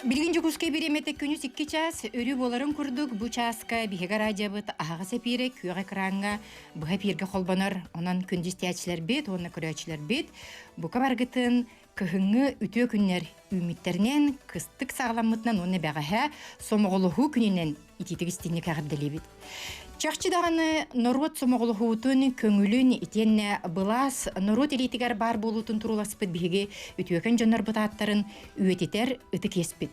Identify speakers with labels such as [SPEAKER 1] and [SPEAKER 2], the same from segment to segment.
[SPEAKER 1] Билгин жукускай беремете күнүс 2 час өрү боларын курдук. Бу часка биһига радиобыт ага сепире күөга кранга быха пирге холбонор. Онан күндүс тячилер бит, онна көрөчлөр бит. Бу кабаргытын кыһыңы үтө күннер үмиттернен кыстык сагламмытынан онна багаха сомоголуху күнүнен ититигистини кагырделебит. Чакчы даганы норот сомоголухутун көңүлүн итенне былас норот элитигер бар болутун туруласпыт биһиги үтөкөн жоннор бутааттарын үетитер ыты кеспит.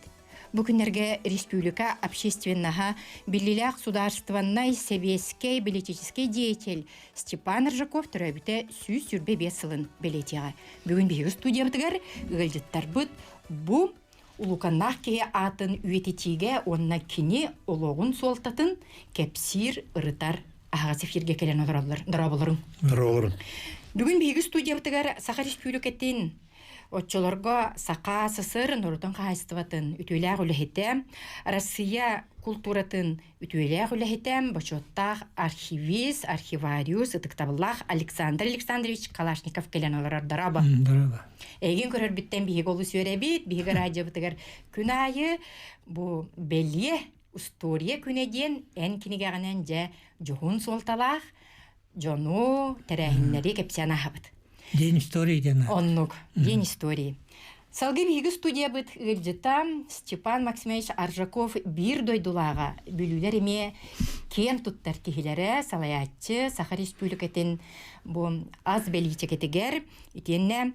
[SPEAKER 1] Бу күннерге республика общественного биллилях государственной советский политический деятель Степан Ржаков төрөбүтэ сүүс сүрбе бесылын белетига. Бүгүн биһиги студиябытыгар ылжыттар бут бу улуканнах кеhe атын үетитиге онна кини ологун солтатын кепсир ырытар ағасы фирге келен дұрабылырың. Бүгін биги студиябытыгар Саха Республикатын отчолорго Сақа сысыр норутон қайыстыватын үтөләғ үләхетем, Россия культуратын үтөләғ үләхетем, бачоттақ архивист, архивариус, ытықтабыллах Александр Александрович Калашников келен олар дараба. Эгин көрөр биттен биги голу сөйребит, биги радио битигер күн айы бу белие история күнеден эн кинигагынан же жохун солталах жону терехиннери кепсяна хабыт.
[SPEAKER 2] День истории дена.
[SPEAKER 1] Оннук, день истории. Салги биги студия бит ылжыта Степан Максимович Аржаков бир дойдулага бүлүлер кен туттар кихилере салаятчы Саха Республикатын бу аз беличекетигер итенне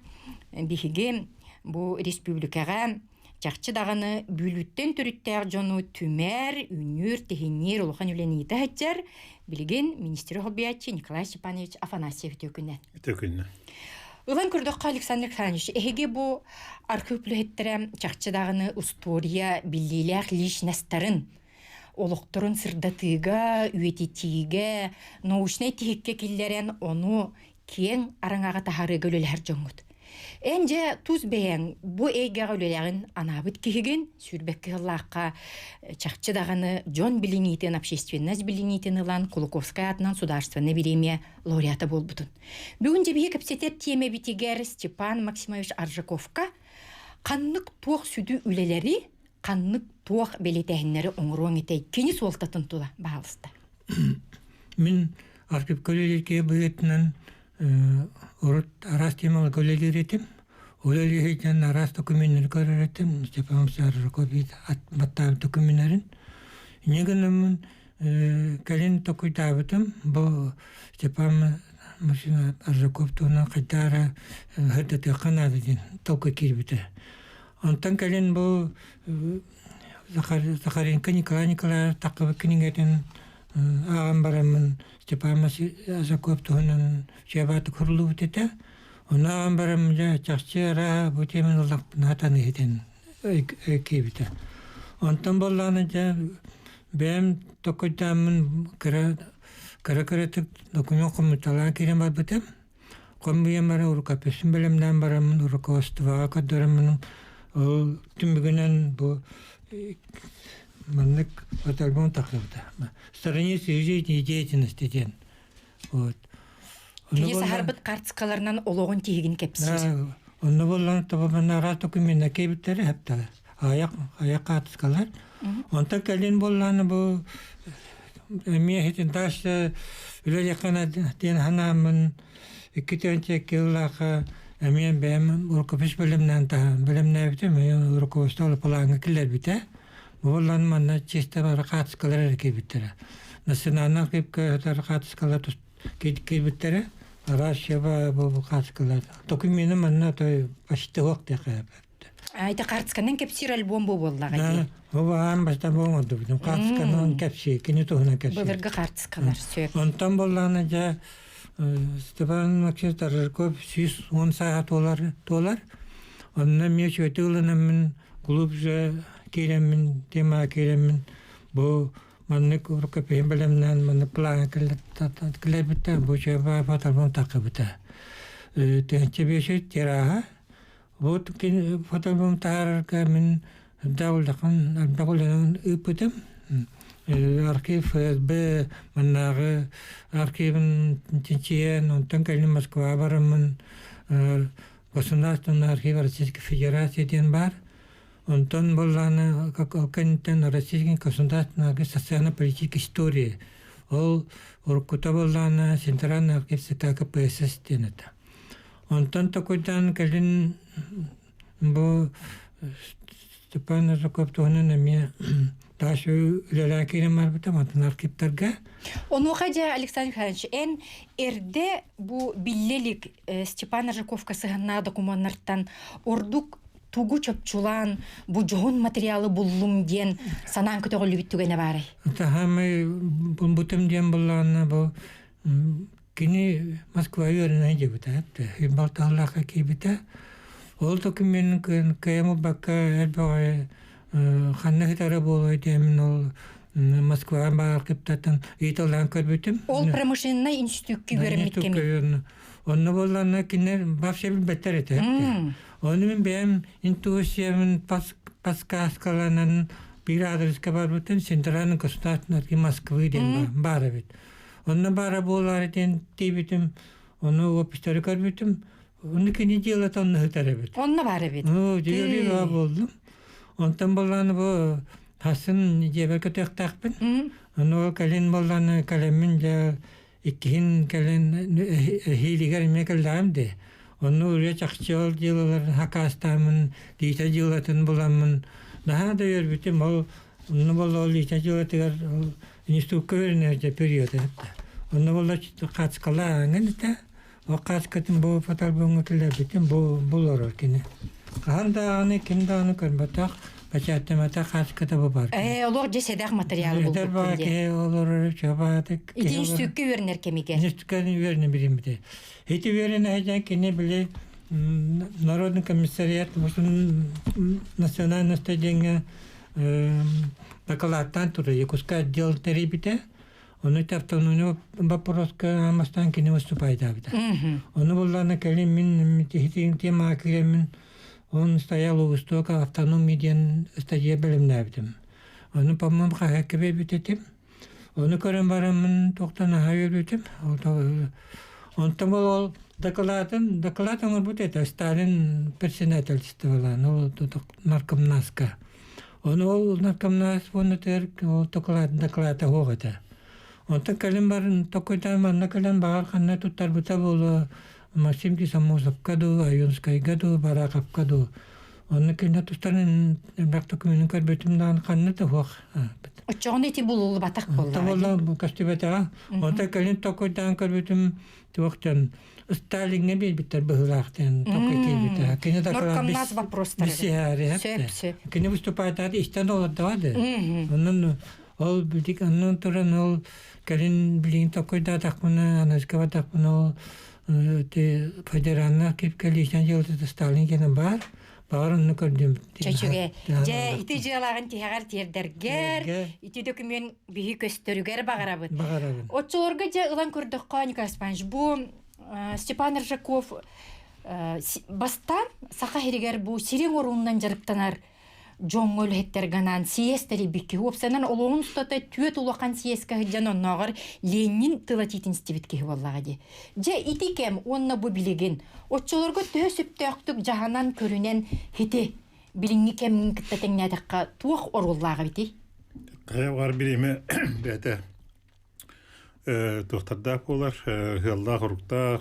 [SPEAKER 1] биһиги бу республикага чакчы даганы бүлүттен түрүттер жону түмер үнүр техинер улхан үлените хачар билген министр хоббиячы Николай Степанович Афанасьев төкүнен. Улан көрдөккө Александр Александрович эһиги бу архивлеттере чакчы даганы история биллилях личностарын олуктурун сырдатыга, үетитиге, научный тихикке киллерен ону кең араңага тахары көлөлөр жоңгут. Энже туз бэйэн бу эйге көлөлөрүн анабыт кихиген сүрбекке лакка чакчы даганы Джон Белинитин общественность Белинитин ылан Кулаковская атынан сударственный премия лауреаты болбутун. Бүгүн же бие капсетет теме битигер Степан Максимович Аржаковка каннык туох сүдү үлелери каннык туох белетехиннери оңроң етей кени солтатын тула бағылысты.
[SPEAKER 2] Мен архив көлелерге бұйетінен ұрыт арас темалы көлелер етім. Олелер етен арас документер көрер етім. Степан Аржаков баттағы документерін. Негінімін кәлін токуйтабытым. Бұл Степан Аржаков туына қайтары ғырдаты қанады ден толқы кербіті. Онтан кәлін бұл Захаренко Николай Николаев тақыбы кенігетін ағам барамын Степан Аржаков туынан жабаты құрылу өтеді. Оны ағам барамын жа чақшы ара бұтемін ұлақпын атаны етін кейбіті. Онтан болғаны жа бәйім тоқыйтамын кірі-кірі документ қомыталаға керен бар бұтым. Қомбүйен бара ұрқапесын білімден барамын ұрқауыстываға қадырамын. Ол түмбігінен бұл маннык альбом тақырыпты. Страницы деятельности ден.
[SPEAKER 1] Кене сахарбыт картскаларынан ологон тегин кепсиз.
[SPEAKER 2] Онны болған табамына рас документна кейбіттері әпталі. Аяқ картскалар. Онта кәлен болғаны бұл мен хетін ташы үлі яқына ден ханамын 2-3 келлаға мен бәйім ұрқыпыш білімнен білімнен біті мен ұрқывысты планға келер біті. Болған мана чисто бар қатысқалар әрекей біттері. Национална кепке қатысқалар кейбіттері. Рашева бұл қатысқалар. Документі мана той почти оқ деқі.
[SPEAKER 1] Айта қатысқаннан кепсир альбом бұл боллаға.
[SPEAKER 2] Бұл ағам бастан болмады бұдым. Қатысқанан кепсі, кені тоғына кепсі.
[SPEAKER 1] Бұлырғы қатысқалар сөйіп.
[SPEAKER 2] Онтан болғаны жа Степан Максимович Аржаков 10 сағат толар. Онына мен сөйті ұлынымын клуб жа керемін, тема керемін. Бұл маннык ұрқы пейін білімнен, манны план кілер бітті, бұл жаба фотоальбом тақы бітті. Тәнче беші тераға. Бұл фотоальбом тағарға мен дауылдақын, альбақылынан үпітім. Архив ФСБ, маннағы архивын тенчиен, онтан кәлін Москва барымын, государственный архив Российской Федерации ден бар. Онтон болланы как алканитен российский государственная социально-политическая история. Ол уркута болланы центральный архивсета КПСС тенета. Онтон такойдан калин бу Степан Жаковтоны нами ташу лелакине марбита матан архивтарга.
[SPEAKER 1] Ону хадя Александр Михайлович, эн эрде бу биллелик Степан Жаковка сыгынна документарттан ордук тугу чөпчулан бу жоғын материалы буллум ден санан көтөгөлү биттүгене бары.
[SPEAKER 2] Тахамы бутым ден булланы бу кини Москва юрина жебита. Балталлака кибита. Ол документ кайму бакка элбай ханна хитара болой демин ол Москва баркыптатын италан көрбүтүм.
[SPEAKER 1] Ол промышленный институтка бермеккеми.
[SPEAKER 2] Онны болланы кине вообще беттер эте. Оны мен бем интуициямын подсказкаланын bir adreска бар бүтүн Центральный государственный Москвы ден бара бит. Онны бара болар ден тибитим, оны опистары көрбүтүм. Оны кине делат онны хитара бит.
[SPEAKER 1] Онны бара бит.
[SPEAKER 2] Дегели ва болдум. Онтан болланы бу хасын жебек тактакпын. Оны кален болланы калемин жа иккин кален хилигер мекелдамды. Onu oraya çakçıl diyorlar, hakastamın, diyete diyorlatın bulamın. Daha da yürütüm, onu bol diyete diyorlatır, institut öğrenirce periyoda. Onu bol kaç kalan, o kaç katın bu fotoğrafını kilebitim, bu bulur kine. Handa anı kimde anı körbatak, paçatımata kaç katı bu var.
[SPEAKER 1] Olur cesedak materyali bulduk.
[SPEAKER 2] Eder baki olur, çabatık.
[SPEAKER 1] İnstitut öğrenir kemike.
[SPEAKER 2] İnstitut öğrenir birim bir de. Эти верные не были Народный комиссариат, национальное стадение докладтан тура, якутска отдел теребите, он это автономный вопрос к Амастанке не выступает. Он был на Калимин, тема Кремин, он стоял у истока автономии ден стадия Белемнавдем. Он, по-моему, как битетим, он корен барамын тоқтана хайырбитим, он был доклад он будет это Сталин председательствовала, ну наркомнаска. Он наркомнас он это доклад года. Он так калимбар такой там на калимбар ханна тут тарбута было Максимки Самозовкаду, Аюнскай году, Бараковкаду. Он кино тут стан бакток минукар бетимдан ханна то
[SPEAKER 1] Очоны ти булулу батак болду.
[SPEAKER 2] Тавалла кастыбата. Он так калин такой там карбетим тоқтан Сталинге биттер быгылактан такой кебита. Кино
[SPEAKER 1] Наркомнас вопростар.
[SPEAKER 2] Сөп. Кино выступает ады истен олдады. Онун ол битик анын туран ол калин билин такой да такмына анаскава такмына те федеральна кеп калишан жылды Сталин генен бар. Барын көрдүм.
[SPEAKER 1] Чөчүгө. Же ити жылагын тигар тердергер, ити документ бии көстөрүгөр багарабыт. Отчолорго же ылан көрдүк Николай Спанович. Бу Степан Ржаков бастан сака херигер бу сирең орунунан жарыктанар жоңгөл хеттерганан сиестери бики опсанан олоун стата түөт улакан сиеска жана нагыр Ленин тылатитин стебитке боллагы. Же ити кем онна бу билеген отчолорго төсүптөктүк жаһанан көрүнен хити билинги кем киттетеңнәдәккә тух оруллагы бити.
[SPEAKER 3] Кайгар биреме бете тохтарда болар, хылла хорукта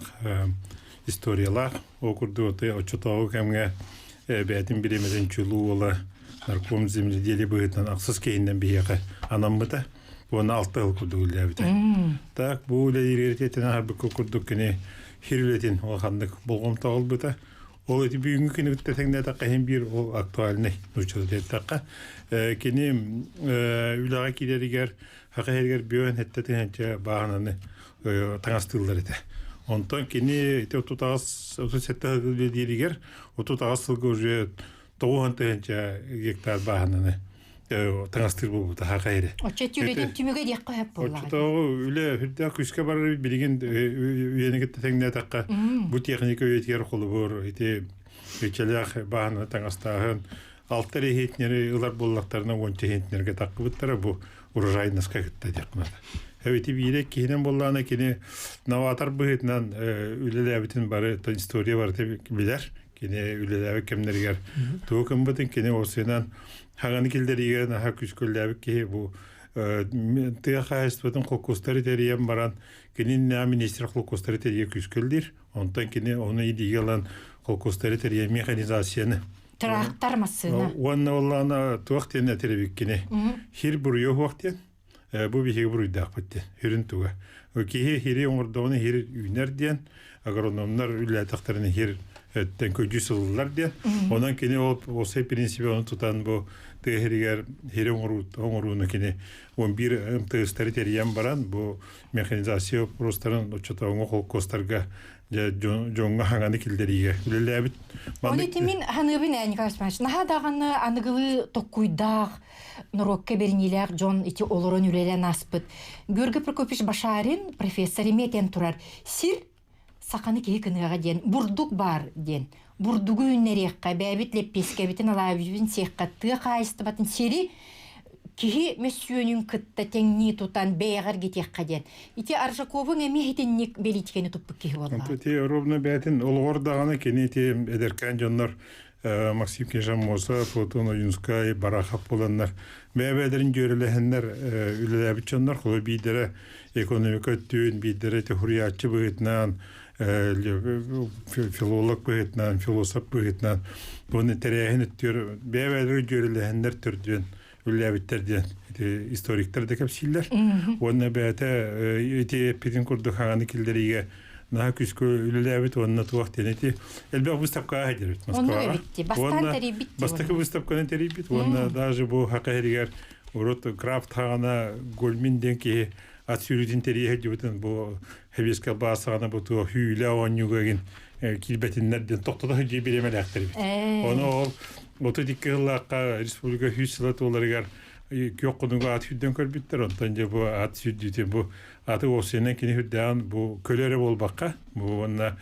[SPEAKER 3] историялар окурду оты очотоо кемге бетин биремеден чулуула нарком земледелие быытан аксыз кейинден бияка анамбыта буна 6 жыл курдулябыта. Так бу леритетен арбык курдук кene хирилетин олхандык болгом тагылбыта. Ол эти бүгүнкү күнү тетеңде такка hem бир ол актуальный учурда тетакка кene үлага килеригер хакыгер бөөн хеттетенче баананы таңастылдар эте. Онтон кene 37 дилигер 30 жылга уже 900 гектар баананы таңастыр болуп хакыгер.
[SPEAKER 1] Очетүледен түмөгө дек коюп болду.
[SPEAKER 3] Очто үле хүрдө күскө бар билген үйөнүгө тетеңде такка бу техника өйткөр колу бор эти өчөлөк бааны таңастагын алтыр хетнери ылар боллактарына 10 хетнерге таккыбыттар бу урожайныска кетти декмада. Эти бирек кенен болланы кене новатор быытынан үлелебитин бары история бар деп билер. Kine ülelabik kemlerger. Tuğu kımbatın kine olsaynan hağanı kilderige naha küsküllabik ki bu tığ hayıstvatın kolkostları teriyen baran kinin na minister kolkostları teriye küsküldir. Ondan kine onu iyi yalan kolkostları teriye mekanizasyonu.
[SPEAKER 1] Traktör masını.
[SPEAKER 3] Onun olanı tuğakten etelebik kine. Hir buruyor vakten. Bu bir hir buruyor dağıttı. Hirin tuğu. O ki hiri orada hir üner diyen. Agronomlar ülle taktarını hir tenköcü sılırlar diyen. Ondan kine o şey prensibi onu tutan bu tehriger hirin oruğunu kine 11 tığыстары teriyen baran bu mekanizasyon prostarın uçatağına kolkostarga jonga hangani kilderiye. Ülelebit.
[SPEAKER 1] Onu itimin hanıbın әйін karışmaş. Naha dağını anıgılı tokkuydağ Norokka berinilek John iti olurun ülelen aspıt. Görgü Prokopич Başarın profesörü meten turar. Sir sakanı kehi kınıға den. Burduk bar den. Burdugu ünnerekka, bәбит леппеске битин алабибин сехкатты кайысты батын сери кихи месьөнүн кытта теңни тутан бәягар кетекка ден. Ити Аржаковың эми хитинник белиткени туппук кихи болла.
[SPEAKER 3] Те ровно бәтин олгор даганы кени те эдеркен жоннор Максим Кежамоса, Платон Юнскай, Барахап боланнар. Бәбәдерин жөрелехеннер үлеләбит жоннор холо бидере экономика түйін бидере те хуриятчы быгытнан филолог быгытнан, философ быгытнан буны терәһин өттөр бәбәдер жөрелехеннер төрдүн үлеләбиттерден историктер де кепсиллер. Онна бәте ити пидин курду хаганы килдериге наha küskü ülelebit onunla tuvaht deneti. Elbette выставка haydir.
[SPEAKER 1] Onu bitti. Bastan teri bitti.
[SPEAKER 3] Bastaki выставканы teri bitti. Onunla даже bu hakaheriger urut Kraft hagana golmin denki at sürüdün teri hediyotun bu hebeska basağına bu tu hüyle onyugagin kilbetinlerden toktada hücce bilemelektir bit. Onu otu dikkatla Respublika hüslat olarıgar Kökünün at hüdden körbüttür. Ondan bu at hüddüten bu atı o senen kini hüdden bu kölere bolbakka. Bu ona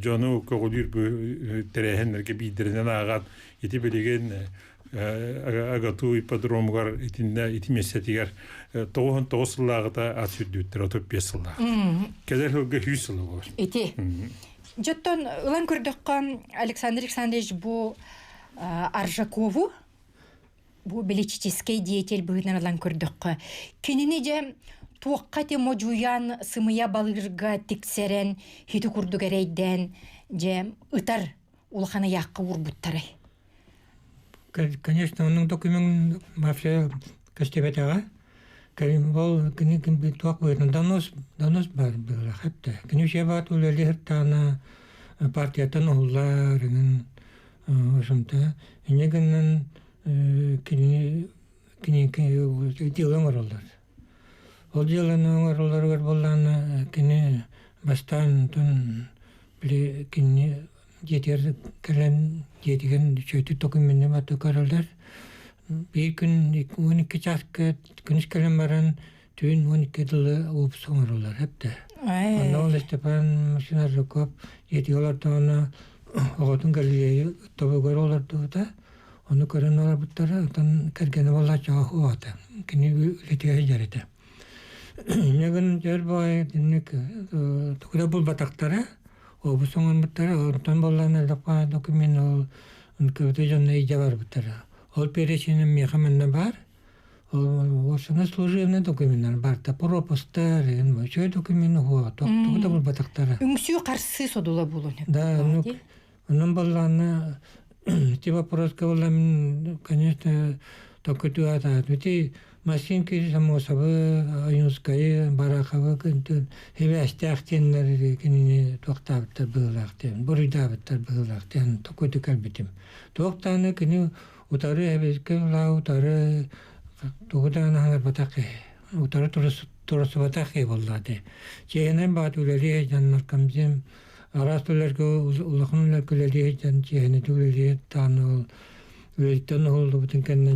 [SPEAKER 3] jonu kögülür bu terehenlerge bidirinden ağat iti belegen agatu ipodromgar itinde iti mesetiger toğun toğuslağıda at hüddüttür. Otop besıllar. Kezer hügge hüsılı olur.
[SPEAKER 1] Iti. Jotten ulan kördükkan Alexander Alexandrovich bu Arjakov'u bu политический деятель быгынардан көрдүк. Кинини же туакка те можуян сымыя балырга тиксерен хити курду керейден же ытар улхана якка урбуттары.
[SPEAKER 2] Конечно, onun документ вообще кастебетага. Кем бол кини ким туак быгын данос бар быгыла хепте. Кини шебат улелер тана партиятан уллар ошонта. Инегенен kini dilan oralar. O dilan oralar bolan kini bastan tun bile kini yeter kelen yedigen çötü dokumenini batı kararlar. Bir gün 12 çaskı güneş kelen varan tün 12 yılı olup sonralar hep de. Anadolu Stepan Maşinar Rokop yediyorlar da ona oğudun Galile'yi tabi görüyorlar da onu karınlar butlara otan kergene vallahi çok hoğata. Kini letiye jarete. Negin jerbay dinnik tukura bul bataktara o bu sonun butlara ortan bollan elapa dokumen o unkıvte jonne ijavar butlara. Ol pereşinin mihamenna bar. O sana служебный документ бар. Та пропустар, большой документ ho. Tukura bul bataktara.
[SPEAKER 1] Үңсүү карсы содула булун.
[SPEAKER 2] Да, ну, onun bollan эти вопросы, конечно, только туда. Эти машинки, само собой, Аюнская, Барахова, хевястяхтенлер, кини тоқтабыттар бұғылақтен, бұрыдабыттар бұғылақтен, тоқойды кәлбетім. Тоқтаны, кини, утары әбезгі, утары, тоғыдан аңар батақы, утары тұрысы батақы болады. Чейінен бат үлелі жаннар камзем, Арастыларга улахнылар көлелие жан чехне түлелие таныл үлеттен олду бутын кенне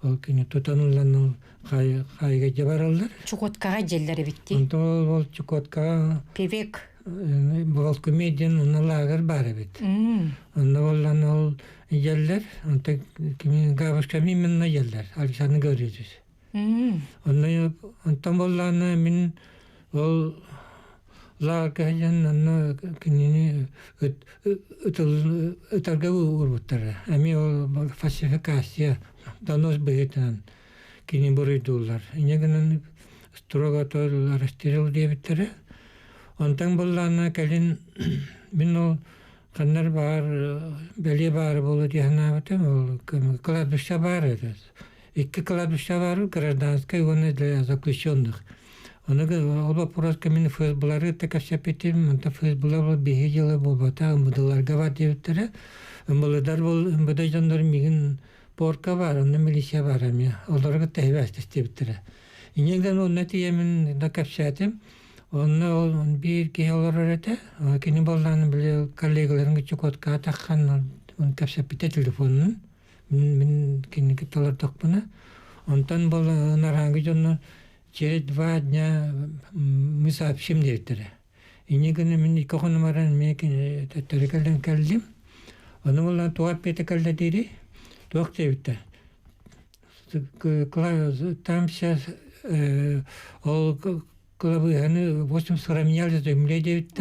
[SPEAKER 2] ол кини тутанылланыл хайга жабаралдар.
[SPEAKER 1] Чукоткага желлери битти.
[SPEAKER 2] Онтол ол чукотка
[SPEAKER 1] Певек.
[SPEAKER 2] Бол комедиан уналагар бары бит. Онда боллан ол желлер, онта кими габышка мименна желлер. Александр görüyoruz. Онтан боллан мен ол ларгаян анна кинини ытарга урбуттара. Ами ол фальсификация донос бейтан кини бурыйдулар. Инегенен строго то растерил дебиттере. Онтан боллана калин мин ол каннар бар беле бар болу дияхнабытым ол кладбища бар это. Икки кладбища бар гражданская война для заключенных. Оныга оба пораска мин фэсбулары такашапетим, онта фэсбулар бихежелы болбата ымбыдыларга бар дебиттере. Ымбылыдар бол ымбыда жандар мигин порка бар, онна милиция бар ами. Оларга тәйбәстес дебиттере. Инегден ол нәтия мин дакапшатым. Он бир кеялар өте, кини болланы биле коллегаларын чокотка атаккан, он капшапите телефонун. Мен кини киталар токпуна. Онтан бол наранги жонно через 2 дня мы сообщим директоре. И неганы мен икохон номеран мекин тарикалдан калдим. Оны боллан туап пете калда дири. Туак тебитте. Там сейчас ол они 80 равняли земле девять.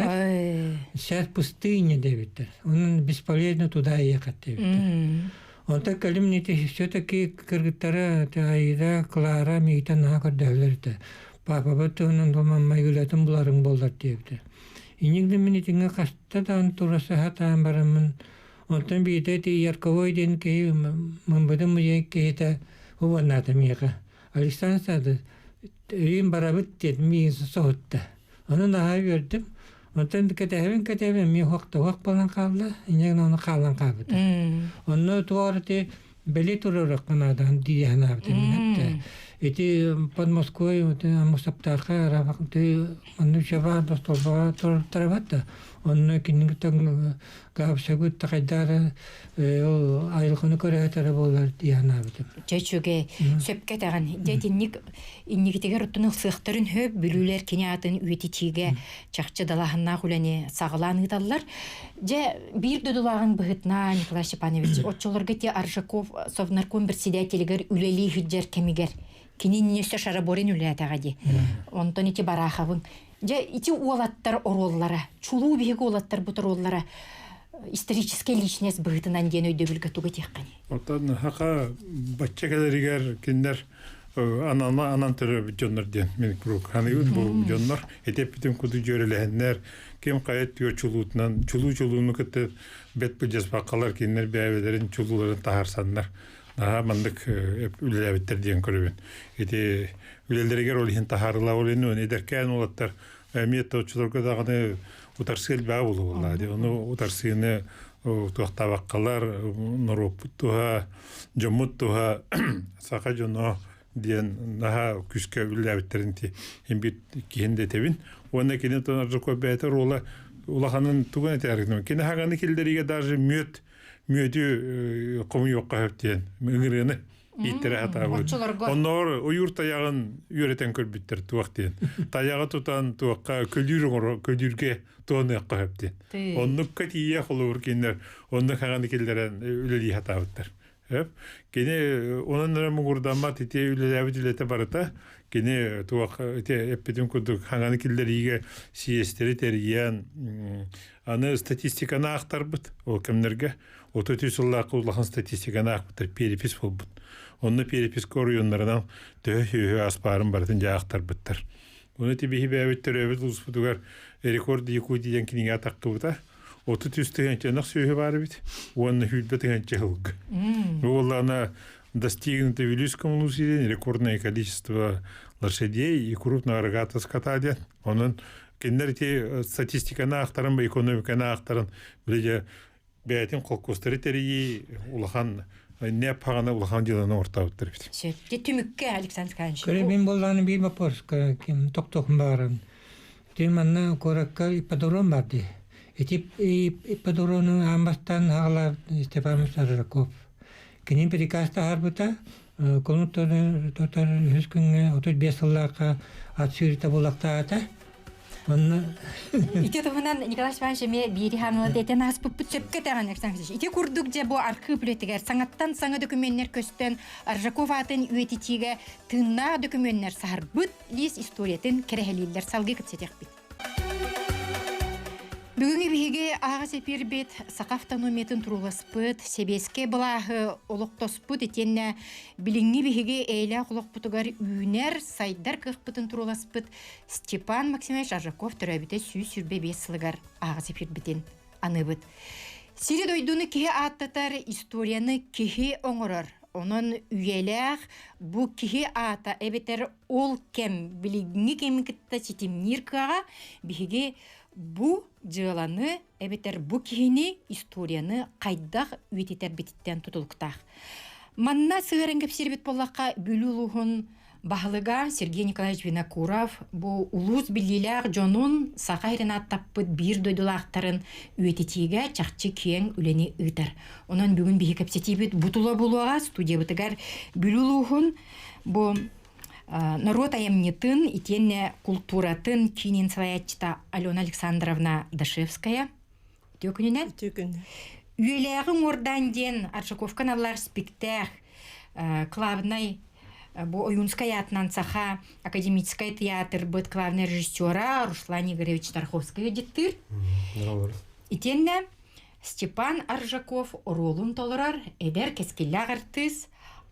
[SPEAKER 2] Сейчас пустыня девять. Он бесполезно туда ехать девять. Он так калимните все-таки кыргыттара айда Клара мейта нахар дәвләрте. Папа бөтөннән дома майгылатын буларың болдар девить. Инегдә мине тиңә кашта да турасы хатан барамын. Онтан бите ти ярковой ден ки мен бөдем мөҗәй кете хуванаты мига. Александр Рим барабыт дед миин соотта. Оны наһа бердим. Онтан кәтәбен ми хакта вак балан калды. Инеген аны калган кабыт. Онны туарты беле турырак канадан дияна битен. Эти под Москвой вот Мустафтарха рабакты онны шаба достолба тарабатта. Онны кингтен гапшагут тагайдара айлыгыны көрәтәре болар дияна битен.
[SPEAKER 1] Чөчүге сөпкә таган дәтинник иннигитеге рутының сыхтырын хөп бүлүләр кинятын үетичиге чакчы далаһынна хүләне сагылан италлар. Же бир додулагын быгытна Николай Степанович отчолорга те Аржаков совнарком председателигер үлели хүҗҗәр кемигер. Кинин неште шараборин үләтәгәди. Онтон ити барахавын. Же ити уолаттар ороллара, чулуу биге уолаттар бутар ороллара. Историческая личность быгытынан ден өйдө бүлгө туга теккани.
[SPEAKER 3] Отан хака баччакаларыгар киндер анан төрө жоннор ден мен круг ханыгын бу жоннор этеп бүтүн куду жөрөлөннөр кем кайет түйө чулуутунан чулууну кетти бет бужас бакалар киндер бәбелерин чулууларын таарсандар. Наха мандык үлелебиттер ден көрөбүн. Эти үлелеригер ол хин таарыла олenu эдеркен олаттар эмиетте очулорго дагы утарсыл баа болу болду. Ону утарсыны туактабаккалар норопуттуга жомуттуга сака жоно ден наха күскө үлелебиттеринти эмбит кийинде тебин. Онда кине тонаржы көбөтөр улаханын туган этергин. Кине хаганы килдериге даже мөтү кому жокка хептен мыңырыны иттере хатабы. Оннор уюр таягын үйрөтен көрбүттер туактен. Таягы тутан туакка көдүргө тоны якка хептен. Оннукка тие холур киндер онда хаганы килдерен үлели хатабыттар. Кине онун мугурдама тите үлелебилете барата кине туак те эпидем кудук хаганы килдериге сиестери терген аны статистиканы актарбыт ол кемнерге ототүсулла куллахан статистиканы актар перепис болбут. Онны перепис корuyonlarından төхү аспарын бартын жактарбыттар. Уну тибихи бәбиттер өбүт успутугар рекорд якудиен киниге атаккыбыта. Ототүстеген жанак сөйү бар бит. Онны хүлбетеген жылг. Оллана достигнуто в Вилюйском Лусиде рекордное количество лошадей и крупного рогатого скота. Он кендерти статистиканы актарын, экономиканы актарын биле бәйтин колкостары терии улахан не паганы улахан жыланы ортабыттыр бит.
[SPEAKER 1] Же түмүккө Александр Канч.
[SPEAKER 2] Көрөбүн болланы бир вопрос ким токтокун барын. Теманна коракка ипподром барды. Ипподрону амбастан хагала Степан Сараков. Кинин прикаста харбыта конуттары тотар хүскүнгө 35 жыллакка атсүрүтө булакта ата.
[SPEAKER 1] Ите тугунан Николай Степанович ме бири ханылы детен аспып сөпкө таган Александр. Ите курдук же бу архив билетигер саңаттан саңа документтер көстөн Аржаков атын үетитиге тынна документтер сарбыт лис историятын керехелилер салгы кытсетек бит. Бүгінгі бігі ағыз епер бет сақафтанометін тұруласпыт, себеске бұлағы олықтоспыт, етенне біліңгі бігі әйлі құлықпытығар үйінер, сайдар қықпытын тұруласпыт Степан Максимович Аржаков түрәбіті сүй-сүрбе бесілігар ағыз епер бітен аныбыт. Сирі дойдуны кеге аттатар историяны кеге оңырыр. Onun üyeler bu kihi ata ebeter ol kem biligi kemikitta çitimnir kağa bihige bu jılanı ebeter bu kihini istoriyanı kaydak üyeteter bititten tutuluktaq. Manna sığırın kepsirbet bollaqqa büluluğun Bahlıga Сергей Николаевич Винокуров bu ulus bilgiler jonun saqayrın attapпыт bir doydulaqtарын üyetetiğe çaqçı kiyen üleni ıtar. Onun bugün bir kepsetibit butula buluğa studiya bıtıgar büluluğun bu народ аямнетін итенне культуратын кинин саятчыта Алена Александровна Дашевская. Төкүнүнен?
[SPEAKER 4] Төкүн.
[SPEAKER 1] Üyeleğin oradan den Аршаковкан алар спектакль клавнай Бо Оюнская атнан саха академический театр быт главный режиссера Руслан Игоревич Тарховский деттир. Итенне Степан Аржаков ролун толырар, эдер кескелләг артист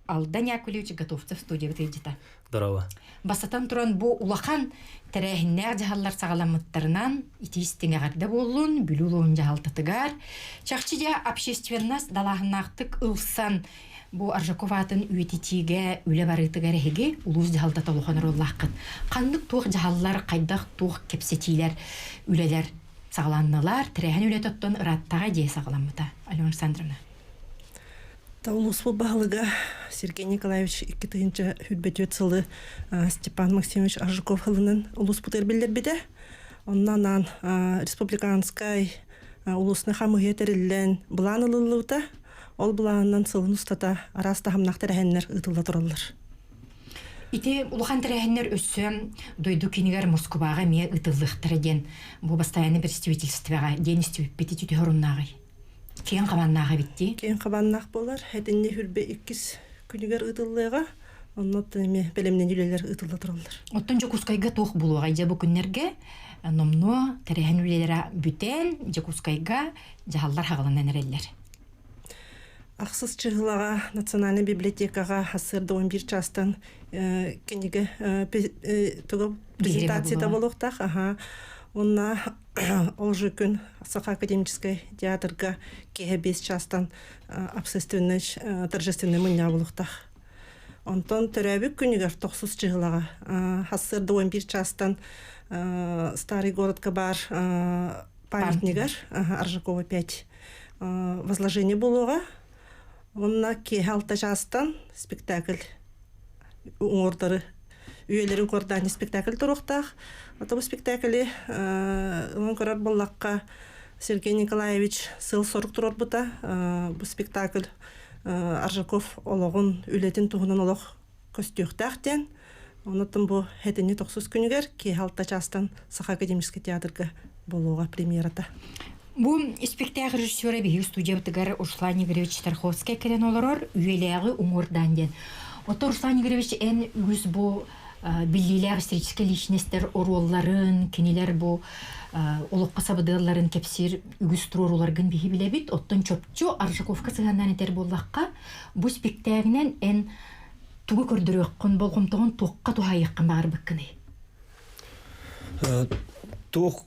[SPEAKER 1] Алдан Яковлевич Готовцев студия битедита.
[SPEAKER 5] Здорово.
[SPEAKER 1] Басатан туран бу улахан тәрәһиннәр җаһаллар сагаламыттарынан итистиңә гәрдә болун, билулуын җаһалтыгар. Чакчыда общественность далаһнактык ылсан бу Аржаковатын үетитиге үле барытыгар эге улус җаһалта толган роллакын. Кандык туг җаһаллар кайдак туг кепсетиләр үлеләр сагаланналар, тәрәһин үле тоттон ыраттага җе сагаламыта. Алена Александровна.
[SPEAKER 4] Таулус бағылыға Сергей Николаевич 2-тыгынча хүтбет сылы Степан Максимович Аржаков хылының улус бұтыр білдер беді. Оннан республиканскай улусны хамығы тәрілілен бұлан ылылыута, ол бұланынан сылын ұстата араста хамнақтар әхенлер ұтылда тұралар.
[SPEAKER 1] Ити улахан тәрәһиннәр өссөм дойду кинигер Москвага ме ұтыллықтыр ден бу постоянный представительствоға денистіп беті түті хоруннағай. Кейін қабаннағы бітті?
[SPEAKER 4] Кейін қабаннақ болар. Әдінне хүрбе 2 күнігер ұтылыға, оннан бәлемнен үлелер ұтылда тұралар.
[SPEAKER 1] Оттан жокускайға тоқ болуға жа бұл күннерге номно тәрәһин үлелері бүтен жокускайға жағалар хағыланан әрелер.
[SPEAKER 4] Ақсыз чығылаға Национальный библиотекаға асырды 11 частан кенеге презентацияда болуқтақ. Онна ол же күн Саха академический театрга кеге 5 частан общественный торжественный мыня болуқтақ. Онтон төрәбі күнігер 9 чығылаға асырды 11 частан Старый городка бар памятнигер Аржакова 5 возложение болуға. Онна кеге 6 частан спектакль оңордары үйелерін көрдәні спектакль тұрықтақ. Бұл спектаклі ұлан көрар боллаққа Сергей Николаевич сыл сорық тұрар бұта. Бұл спектакль Аржаков олығын үлетін тұғынан олық көстіқтақтен. Онытын бұл әтіне 9 күнігер ке 6 частан Саха академический театрға болуға премьерата.
[SPEAKER 1] Бұл спектакль режиссері бейі студия бұтығар Руслан Игоревич Тарховский кәрен оларыр үйелегі ұңырдан ден. Отто Руслан Игоревич ән үз бұл Биллилер, исторические личностер, оролларын, кенелер бу олыққа сабыдыларын кепсир үгіз тұроруларғын бейі біле бит. Оттан чөпчу Аржаковка сығандан етер боллаққа бұл спектагінен ән туғы көрдірі өққын болғымтығын тоққа туға еққын бағыр бүккіні.
[SPEAKER 5] Тоқ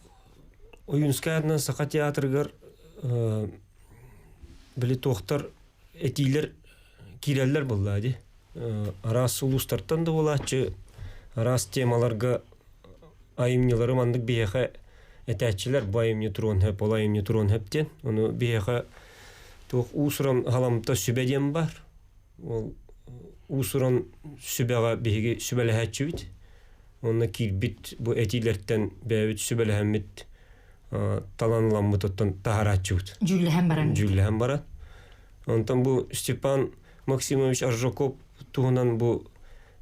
[SPEAKER 5] ойынскайынан Сақа театрығыр білі тоқтар әтейлер киреллер болды. Арас улустартан да болачы Раз темаларга айымнелары мандык бияха этәчилер байымне турон хеп, олайымне турон хептен. Оны бияха тоқ усуран халамта сүбәден бар. Ол усуран сүбәға бияге сүбәләхәтчі бит. Оны кирбит bu этилерден бәвит сүбәләхәммит таланылан бұтыттан тахаратчы бит. Жүлләхәм барат. Онтан bu Степан Максимович Аржаков туғынан bu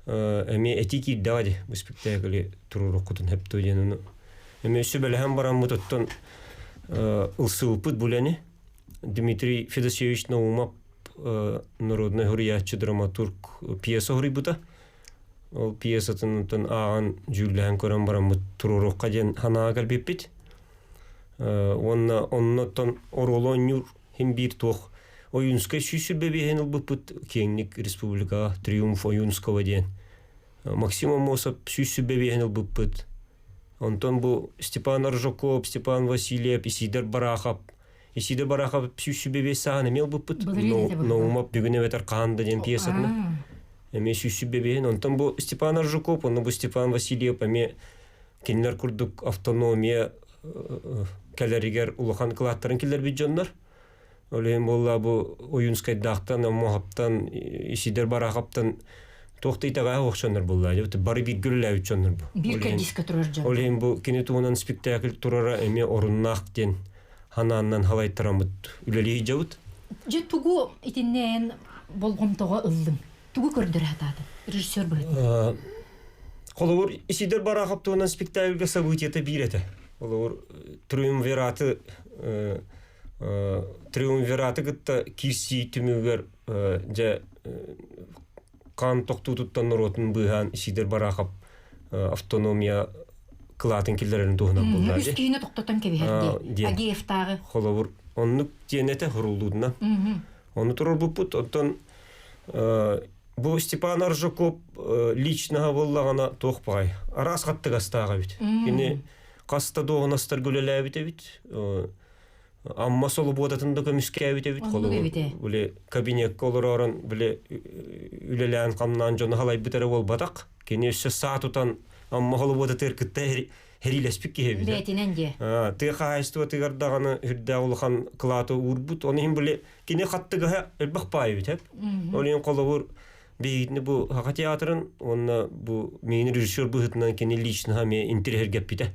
[SPEAKER 5] эми этики давади бу спектакль туруру кутун хепту денуну эми сүбелем барам мутуттан ылсылпыт булени Дмитрий Федосеевич Наумов народный хуриятчы драматург пьеса хурибута ол пьесатын аган жүллән көрән барам туруру каден ханага келбеппит Оннотон оролонюр хим бир тох Оюнскай сүйсүрбебиһен ылбыппыт кеңник республикага триумф Оюнского ден. Максимум Мосов сүйсүрбебиһен ылбыппыт. Онтон бу Степан Аржаков, Степан Васильев, Исидор Барахов сүйсүрбебе сааны мел быппыт. Ноумап бүгүнө ветер каанда ден пьесаны. Эме сүйсүрбебиһен. Онтон бу Степан Аржаков, онно бу Степан Васильев эме кинилер курдук автономия келеригер улахан кылаттарын килер биджоннар. Олем болла бу Оюнскай дактан, Мохаптан, Исидор Бараховтан тохтайтага окшонор болла. Бары бир гүлләү чоннор бу.
[SPEAKER 1] Бир кадиска турар жан.
[SPEAKER 5] Олем бу кинетуунан спектакль турара эме оруннак ден хананнан халайтырамыт үлелии жабыт.
[SPEAKER 1] Же тугу итиннен болгомтого ылдым. Тугу көрдөр атады. Режиссер быт.
[SPEAKER 5] Коловур Исидор Бараховтан спектакльга событиета бирете. Коловур триумвираты гытта кирси түмүгөр же кан токтутуттан норотун быхан Исидор Барахов автономия кылатын килдерин тугунан булда.
[SPEAKER 1] Үскүйүнө токтотон кеберди. Агиевтагы.
[SPEAKER 5] Холовур оннук тиенете хурулдудна. Оны турар бупут оттон бу Степан Аржаков личного боллагана тохпай. Арас каттыгастага бит. Кини каста догонастар гөлеләбите бит. Амма солу бодатында көмүскә бит. Холовур буле кабинет колоророн буле үлелән камнан жона халай битере бол батак. Кини өссө саатутан амма холу бодатыр кытта херилеспик кебит.
[SPEAKER 1] Бетинен де.
[SPEAKER 5] Ты хайство ты гардаганы хүрдә улхан клаты урбут. Оны хим буле кини каттыга элбакпай бит. Олен коловур бейитни бу хака театрын, онна бу мейни режиссер быхытынан кени лично хаме интерьер геппите.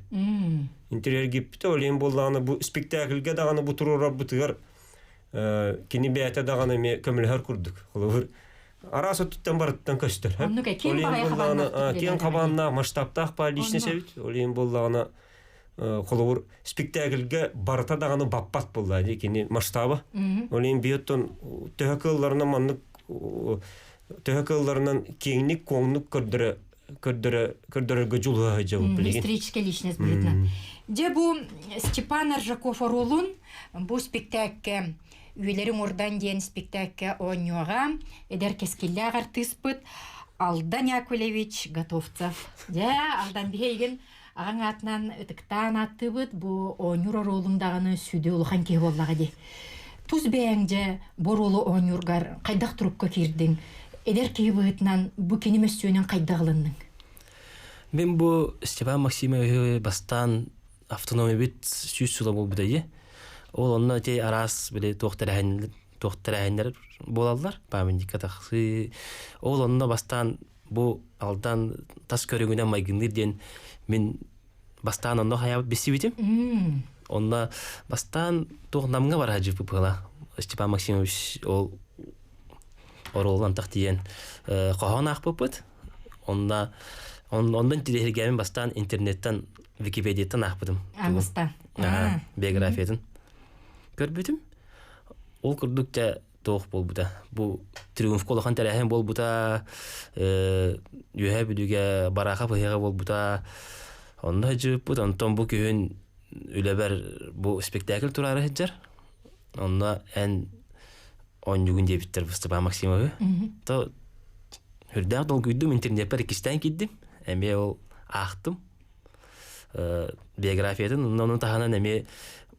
[SPEAKER 5] Интерьер геппите, олен болланы бу спектакльге даганы бу турурар бутыгар кени бәйте даганы ме көмілхар күрдік. Олар арасы туттан барыттан көстер. Кен қабанна масштабтақ па лично сәбит. Олен болланы қолуыр спектакльге барыта даганы баппат болды. Кени масштабы. Олен бейттон төхекыларына маннык төхекыларынан кеңник коңнук көрдөрөгө жулга жабып билген.
[SPEAKER 1] Историческая личность бытна. Же бу Степан Аржаков оролун бу спектакльге үйлерин ордан ден спектакльге ойнога эдер кескилле артистпыт Алдан Яковлевич Готовцев. Алдан бейген ағаң атынан ытыктан аттыбыт бу ойнур оролундаганы сүдө улухан ке боллага де. Туз бәңже боролу ойнургар кайдак трупка кирдиң. Эдер кейбытынан бу кенемесөнен кайдагылынның.
[SPEAKER 6] Мен бу Степан Максимович бастан автономия бит сүйсүлө болуп бидайы. Ол онна те арас биле тохтарайндар болалар. Памятник атаксы. Ол онна бастан бу алдан тас көрөгүнөн майгындыр ден мен бастан онно хаябыт бесибитим. Онна бастан тогнамга бара жыпып кала. Степан Максимович ол оролан тактиен кахан акпыпыт. Ондан телеграммен бастан интернеттен Википедиядан акпыдым.
[SPEAKER 1] Бастан.
[SPEAKER 6] Биографиятын көрбүтүм. Ол курдукта тоох болбута. Бу триумф колохан тарахын болбута. Юха бүдүгө барака быйга болбута. Онда жыппыт. Онтон бу күйүн үлебер бу спектакль турары жар. Онда эн 10 gün дебиттер Степан Максимовы. То хүрдәк дол күйдім интернетпер кистен киддим. Эме ол ақтым. Биографиятын, оның тағанан эме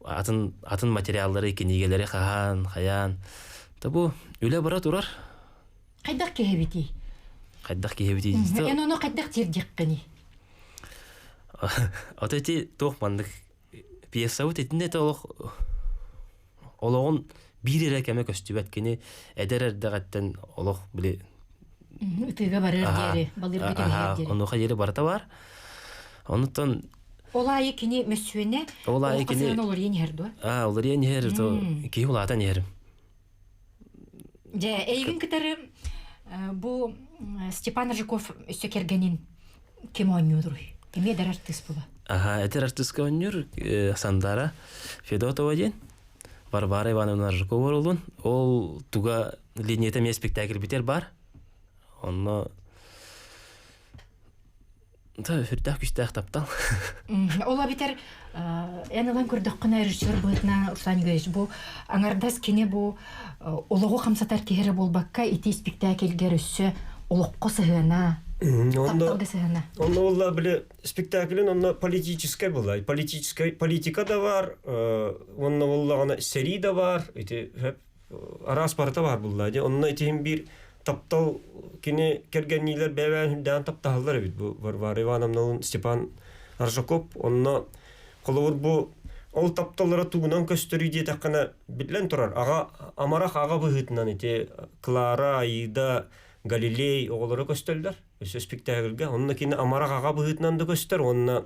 [SPEAKER 6] атын материаллары, кенигелері қаян. То бу үле бара турар.
[SPEAKER 1] Қайдақ кехебети?
[SPEAKER 6] Қайдақ кехебети.
[SPEAKER 1] Эн оны қайдақ тердек қыни?
[SPEAKER 6] Ото эти тоқмандық пьеса өт етінде олығын bir yere keme köstübet kini ederer dağıtten oluk bile.
[SPEAKER 1] Ütüge barır deri, balır bütüge deri.
[SPEAKER 6] Onu yeri barata var. Ondan
[SPEAKER 1] Olayı kini mesüene.
[SPEAKER 6] Olayı kini.
[SPEAKER 1] Kasıran olur yeni herdu.
[SPEAKER 6] Olur yeni her to ki ulatan yerim.
[SPEAKER 1] Je eygin kıtarı bu Степан Аржаков sökergenin kim oynuyordur? Kim eder artist bu?
[SPEAKER 6] Eder artist oynuyor Sandara Fedotova den. Варвара Ивановна Аржакова олун. Ол туга линията ми спектакль битер бар. Онно Та хүрдәк күстәк таптал.
[SPEAKER 1] Ола битер энелан көрдөх кына режиссер бытна Руслан Юрьевич бу аңардас кине бу олого камсатар кеһере болбакка ити спектакльгер өссө олокко сыгына. Тапталга сыгына.
[SPEAKER 5] Он олла биле спектаклен онна политическая была. Политика да бар, онна оллагана серий да бар. Ити арас парта бар булла. Онна итим бир таптал кине кергеннилер бәвән хүндән тапталлар бит. Бу Варвара Ивановна Степан Аржаков онна колор бу ол тапталлары тугунан көстөрү дие таккана битлен турар. Ага амарах ага быгытынан ити Клара, Аида, Галилей оголары көстөлдөр. Өсө спектакльге онна кине амарах ага быгытынан да көстөр. Онна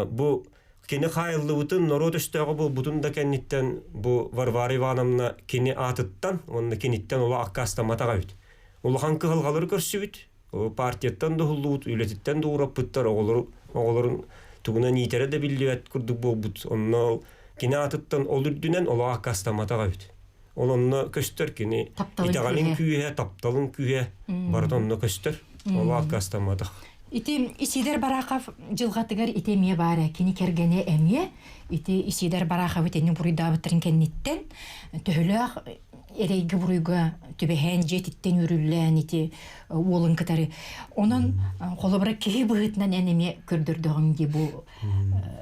[SPEAKER 5] бу кине хайыллы бутун народ өстөгө бул бутун да кенниттен бу Варвара Ивановна кине атыттан, онна киниттен ола аккаста матага бит. Улахан кылгалары көрсүбүт. О партияттан да хуллут, үлетиттен да урап буттар оголорун тугуна нитере де билдибет курдук болбут. Онна кине атыттан олурдүнен ола аккаста матага бит. Ол онна көстөр кине итагалын күйе, тапталын күйе барды онна көстөр. Ола аккаста матага.
[SPEAKER 1] Ити Исидер Барахов жылгатыгар итемие бары кини кергене эмие ити Исидер Барахов итени буруйда бытырын кенниттен төхөлөк эрейги буруйга түбэхэн жетиттен үрүллән ити уолын кытары онон холобра кеһи быгытынан энеме көрдөрдөгөн ди бу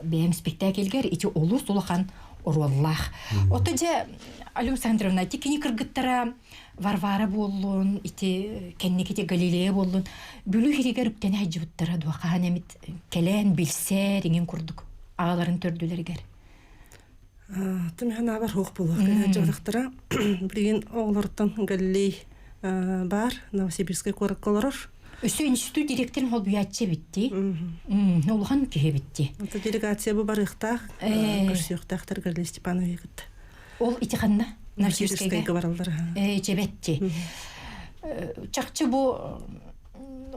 [SPEAKER 1] бэм спектакльгер ити олус улахан ороллах отоже Александровна тикини кыргыттара Варвара боллун, ити кеннеките Галилея боллун. Бүлү хиригер үптен хаджыбыттара дуақан эмит келен билсе реген курдук. Ағаларын төрдүлергер.
[SPEAKER 4] Тымхан абар хоқ болу. Жабдақтара білген оғылырттан Галилей бар, Новосибирскай кораккаларыр.
[SPEAKER 1] Өсі институт директорын ол бұятчы бітті. Олған күйе бітті.
[SPEAKER 4] Делегация бұл бар ұқтақ, көрсіюқтақтар Галилей Степанови күтті.
[SPEAKER 1] Ол итіғанна?
[SPEAKER 4] Новосибирскайга баралдар.
[SPEAKER 1] Жебетти. Чакчы бу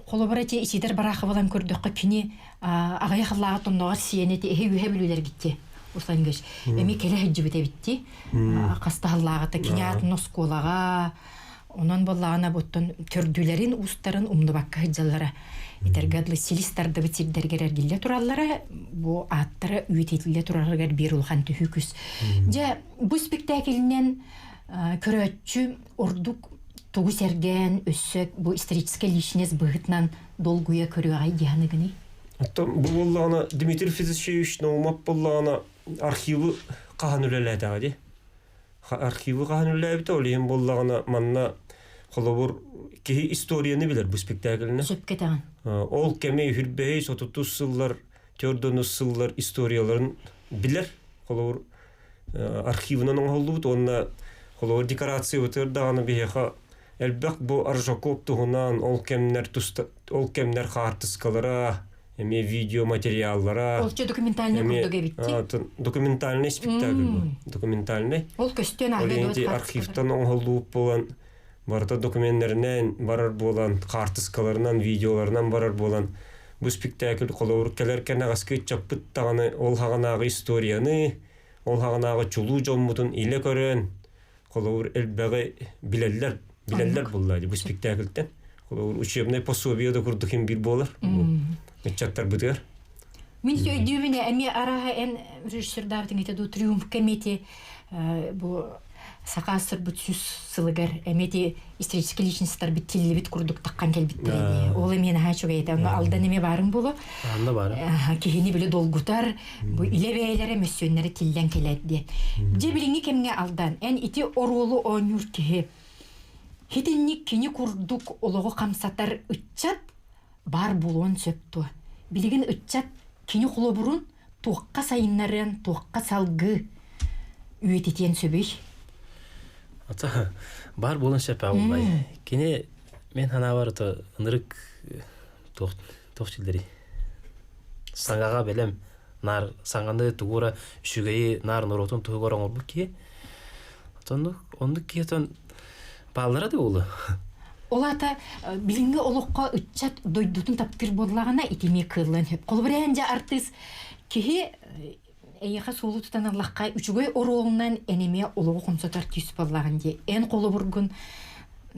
[SPEAKER 1] колоборати Исидер Бараховалан көрдөккө кини агай халлага тонногар сиенети эхе үһе билүүлер гитти. Услангыш. Эми келе хеджибете битти. Касталлага та кини атын осколага онон боллагана боттон төрдүлерин устарын умдубакка хеджаллара. Итергадлы силистарды битирдергер дилле тураллара бу аттары үйтетиле тураргар бир улхан түһүкүс. Же бу спектакльнен көрөтчү ордук тугу серген өссөк бу исторический личность быгытнан долгуя көрөй дияныгыны.
[SPEAKER 5] Бу боллагана Дмитрий Федорович Наумов боллагана архивы каһанулеләдәди. Архивы каһанулеләбит олем боллагана манна холобур ки историяны билер бу спектакльне.
[SPEAKER 1] Сөпкетен.
[SPEAKER 5] Ол кеме хүрбей 30 сыллар, 40 сыллар историяларын билер. Холобур архивынан оңолдубут, онна холобур декорация өтөрдаганы беха элбек бу Аржаков тугунан ол кемнер хартыскалара, эме видео материаллара.
[SPEAKER 1] Ол че документальный курдуга битти.
[SPEAKER 5] Документальный спектакль. Документальный.
[SPEAKER 1] Ол көстөн агы
[SPEAKER 5] архивтан оңолдуп болан барта документлеринен барар болан, картыскаларынан, видеоларынан барар болан. Бу спектакль колор келеркен агаскы чаппыттаганы ол хаганагы историяны, ол хаганагы чулуу жоммутун иле көрөн. Колор элбеге билеллер буллайды бу спектакльден. Колор учебный пособие да курдук бир болар. Чаттар бутер.
[SPEAKER 1] Мен сөйдүмүнө эми арага эн режиссердардын эте ду триумф комити бу сакасыр бут сүз сылыгар эмети исторический личностьтар бит тилли бит курдук таккан келбиттер. Ол эми хачуга эте алдан эме барын болу.
[SPEAKER 6] Анда бар.
[SPEAKER 1] Кихини биле долгутар бу илебейлере мөссөннери тилден келетди. Же билинги кемге алдан эн ити оролу онюр кихи. Хитинник кини курдук олого камсатар ытчат бар булон сөптү. Билигин ытчат кини хулобурун туакка сайыннарын туакка салгы үйететен сөбөй.
[SPEAKER 6] Ата бар болон сөпө албай. Кини мен хана барыта ынырык тохчилдери. Саңага белем нар саңганда тугура үшүгөй нар норотун тугорон бурки. Ондук киетон баллары да болу.
[SPEAKER 1] Олата билинги олукка ытчат дойдутун таптыр боллагана итими кылын хөп. Колбуренже артист кихи эйха сулу тутан Аллахка үчүгөй ороолунан энеме олугу комсотар түйүс боллаган ди. Эн колу бургун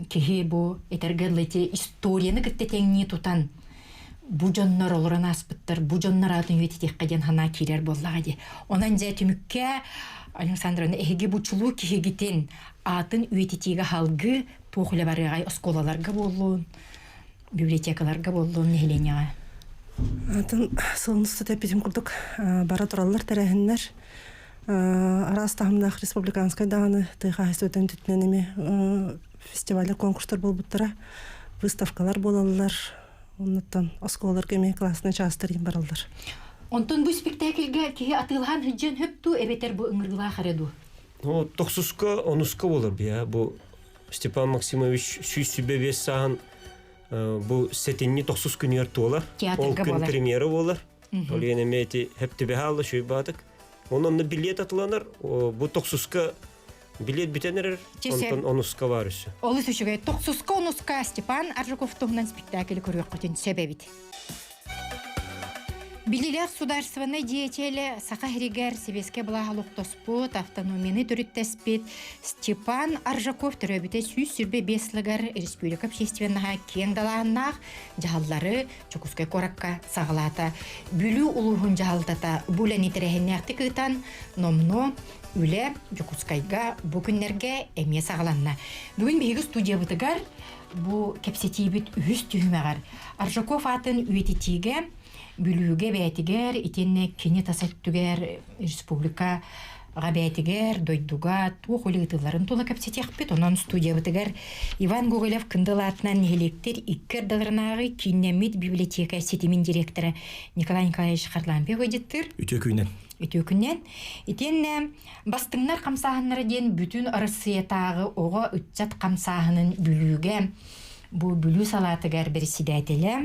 [SPEAKER 1] кихи бу этергелете историяны кыттетеңни тутан бу жоннор олоран аспыттар, бу жоннор атын үететекке ден хана кирер боллага ди. Онан же түмүкке Александровна эһиги бучулуу кихигитин атын үететиге халгы тухле барыгай осколаларга боллун, библиотекаларга боллун нехленяга.
[SPEAKER 4] Атын сылынысты тәпетім күрдік бара тұралар тәрәхінлер. Арас тағымдақ республиканскай дағаны тыйға өтен түтіненеме фестивалер, конкурстар бол бұттыра. Выставкалар болалар. Оннаттан осколалар кеме классына частырын баралар.
[SPEAKER 1] Онтон бу спектакльга кихи атылған хүджен хөпту, эбетер бу ыңыргыла хареду.
[SPEAKER 5] Токсуска, онуска болар бия. Бу Степан Максимович сүйсүбе бес саған бу сетенни токсус күнер туолар. Ол күн премьера болар. Ол енеме эти хептебе халы шүй бадык. Онунда билет атыланар. Бу токсуска билет битенер, онтон онуска бар үсі.
[SPEAKER 1] Олы сүшіге токсуска онуска Степан Аржаковтуғынан спектакль көріқ құтын сөбебіт. Билилер сударственный деятели Саха-Хригер Сибеске Благолуктоспут автономияны түріттеспет Степан Аржаков түрөбіте сүйс сүрбе беслігер республика общественного кен далағыннақ жағаллары Чокускай коракка сағылата. Бүлі ұлығын жағалдата бұлән етерехеннәқті кытан номно үле Чокускайға бүкінлерге әме сағыланна. Бүгін бейгі студия бұтығар бұ кепсетейбіт үз түйімеғар. Аржаков атын үйететіге бүлүүге бәйтігер, итенне кене тасаттүгер республика бәйтігер, дойдуга, туық олығытыларын тола кәпсетеқпет, онан студия бітігер Иван Гоголев кындылатынан нехелектер иккер даларынағы Кинемит библиотека сетимин директоры Николай Николаевич Харланбек өйдеттір. Үтөкүннен. Итенне бастыңнар қамсағынлары ден бүтін ырысыятағы оға үтчат қамсағының бүлүүге Бу бүлүү салатыгар председателя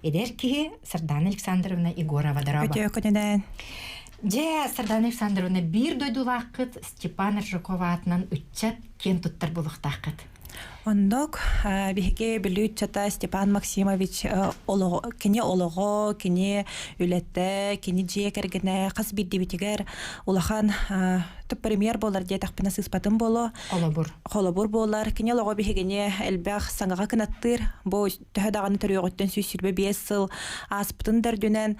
[SPEAKER 1] эдер ки Сардана Александровна Егорова дараба.
[SPEAKER 7] Өтөкүнен.
[SPEAKER 1] Же Сардана Александровна бир дойдулакыт Степан Аржакова атынан үтчат кен туттар булуктакыт.
[SPEAKER 7] Ондок биһиге билүүчата Степан Максимович кене олого, кене үлетте, кене жекергене кыз биддибитигер улахан төп премьер болар дие тахпина сыспатын боло. Холобур болар. Кене лого биһигене элбах саңага кынаттыр. Бу төһөдаганы төрөйгөттөн сүйсүрбе 5 жыл аспытын дөрдүнен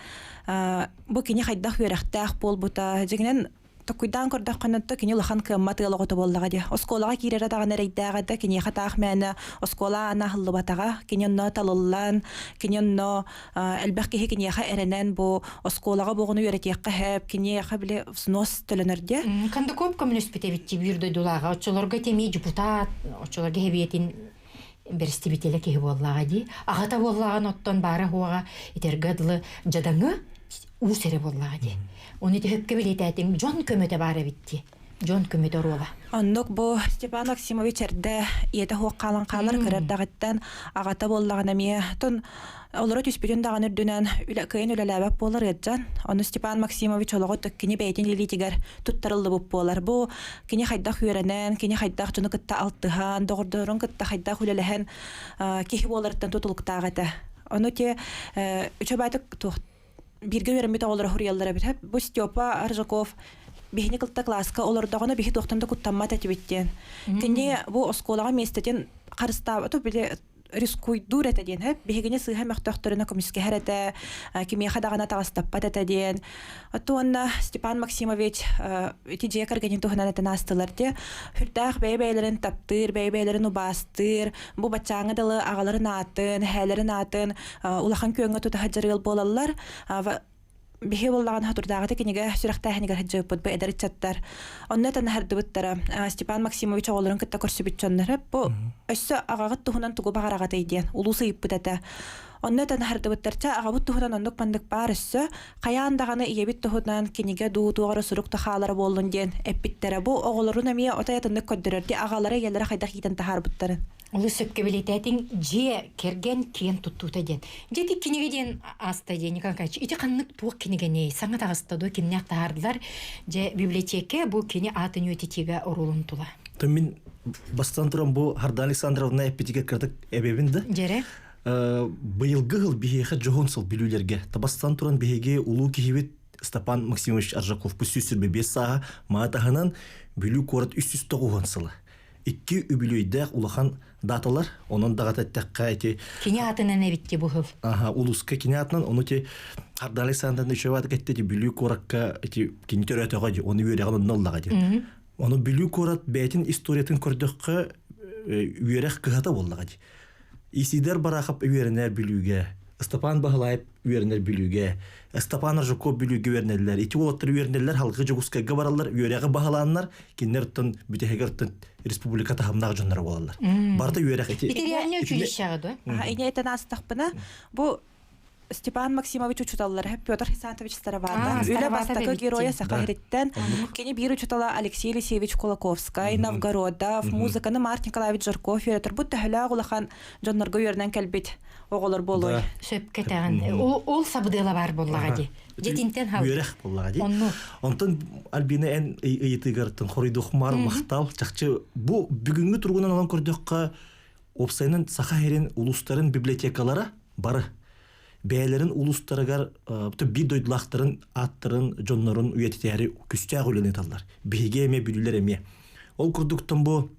[SPEAKER 7] бу кене хайдах үрәхтәх болбута. Жегенен Токуйдан көрдөх канатта кини лахан кымматы логото боллага ди. Осколага кирера даган рейдага кини хатаах мәне оскола ана хыллыбатага кини но талыллан кини но элбәхке кини ха эренен бу осколага богуну өретеккә хәп кини ха биле снос төленерде.
[SPEAKER 1] Кандай көп коммунист битебитти бирде дулага очолорга теми депутат очолорга хебиетин берстибителе ки боллага ди. Агата боллаган оттон бара хуага итергәдле жадаңы усере боллага ди. Оны төпкө билететин жон көмөтө бары битти. Жон көмөтө рола.
[SPEAKER 7] Ондок бу Степан Максимович эрде иете хуак калан калар кырдагыттан агата боллагына ме тон олора түспүтүн даган үрдүнөн кыйын үлелебеп болар эджан. Оны Степан Максимович олого төккини бейтин лилитигер туттарылды буп болар. Бу кини хайдах үйренен, кини хайдах жуну кытта алтыхан, догордорун кытта хайдах үлелеген кихи боларыттан тутулуктагыта. Оны те үчөбайтык бирге веремет олар хурьяллары бит. Бу Степа Аржаков бихни кылта класска олордогоно бихи тохтонда куттамма татибиттен. Кини бу осколага местетен карыста то биле рискуй дурета ден хеп бихигене сыйха мактахтырына комисске хәрәтә кими хадагана тагыстаппа татаден. Атуанна Степан Максимович тиҗе кергән тухнана танастылар те хүрдәх бәйләрен таптыр, бәйләрен убастыр. Бу бачаңы дылы агаларын атын, хәләрен атын улахан көңгә тута хаҗырыл болалар. Бихи боллаган хатурдагы кинеге сүрәктәһенегә хаҗып бу эдер чаттар. Оннан һәрдүбүттәре Степан Максимович огларын кытта көрсөбүтчөннәр. Бу өссө агагыт тухунан тугу багарага тейден. Улусы иппүтәтә. Оннан һәрдүбүттәрчә агабыт тухунан ондук пандык бар өссө каяндаганы иебит тухунан кинеге дуу тугары сурук тахалары болдун ден. Эппиттере бу огларын эмие отаятынды көддөрдү агалары яллары кайдак итен тахарбыттарын.
[SPEAKER 1] Улы сөпке билететин же керген кен туттута ден. Жети кинегеден аста ден Николаевич. Ити каннык тук кинегене саңа тагыстады киннек тахардылар. Же библиотеке бу кини атын өтетиге орулун тула.
[SPEAKER 8] Мен бастан турам бу Хардан Александровна эпитиге кырдык эбебинде.
[SPEAKER 1] Жере.
[SPEAKER 8] Быйылгы жыл бихеге жогонсыл билүүлерге. Табастан туран бихеге улуу кихибит Степан Максимович Аржаков бу сүрбе 5 сага маатаханан билүү корот 309 сылы. 2 үбүлөйдәк улахан даталар, онон дагататтакка эти
[SPEAKER 1] Кини атынан эбитти бу хыл.
[SPEAKER 8] улуска кинятынан оны те Харда Александрны чөбат кетти бүлүү коракка эти кини төрөтөгө ди, оны үйрөгөн онноллага ди. Оны бүлүү корат бәтин историятын көрдөккө үйрек кыгата боллага ди. Исидер барахап үйренер бүлүүгө, Степан Бахлаев үйренер бүлүүгө, Степан Ржуков бүлүүгө үйренерлер. Ити олоттор үйренерлер халкы жогускага баралар, үйрөгө багалааннар, киннертен бүтегертен республика тахамнак жоннор болалар. Барда үйрек эти.
[SPEAKER 1] Ветеринарный училище агады.
[SPEAKER 7] Ине этен астахпына бу Степан Максимович учуталлар, Петр Хисантович Старовата, Юля Бастака героя Сахариттен, кени бир учутала Алексей Алексеевич Кулаковский, Новгородов, музыканы Мартин Николаевич Жарков, будто хәлә гулахан жоннорго үйренен келбит оголор болой.
[SPEAKER 1] Сөпкө тагын. Ол сабыдыла бар боллага ди. Жетинтен хал.
[SPEAKER 8] Үйрек боллага ди. Онтон Альбина эн ыйтыгартын хоройдук мар мактал, чакчы бу бүгүнгү тургунан алган көрдөккө опсайнын Сахарин улустарын библиотекалары бары. Бәйлерин улустарыгар бир дойдулактарын аттарын жоннорун үйетитери күстә гүлен эталлар. Биге эме бүлүлөр эме. Ол курдуктан бу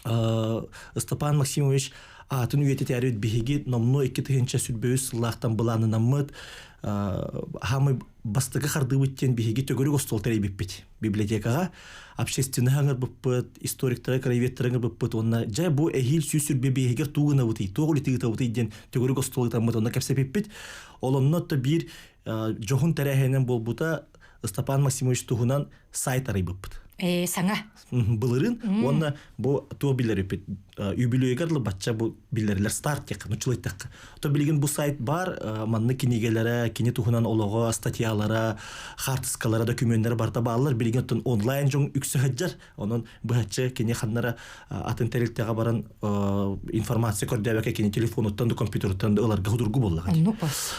[SPEAKER 8] Степан Максимович атын үйетитери биге номно 2-нче сүлбөс сыллактан буланынамыт хамы бастыгы хардыбыттен биге төгөрүк остол теребиппит. Библиотекага общественный хангар буппыт, историктер, краеведтер буппыт, онна жай бу эхил сүсүр бебегер тугуна бути, тогули тыгыта бути ден төгөрүк остол тамыт онна кепсепиппит. Олоннотто бир жохун терехенен болбута Степан Максимович тугунан сайт арайбыппыт.
[SPEAKER 1] Саңа.
[SPEAKER 8] Былырын, онна бу туа билериппит. Үбүлөйгарлы батча бу билерлер старт тек, нучулайттак. То билген бу сайт бар, манны кинигелere, кини тугунан олого, статьялара, хартыскалара, документтер барта баалар, билген тон онлайн жоң үксө хаджар, онон бахача кини ханнара атын терилтега баран информация көрдөбөкө кини телефоноттан да компьютерден да аларга худургу боллага.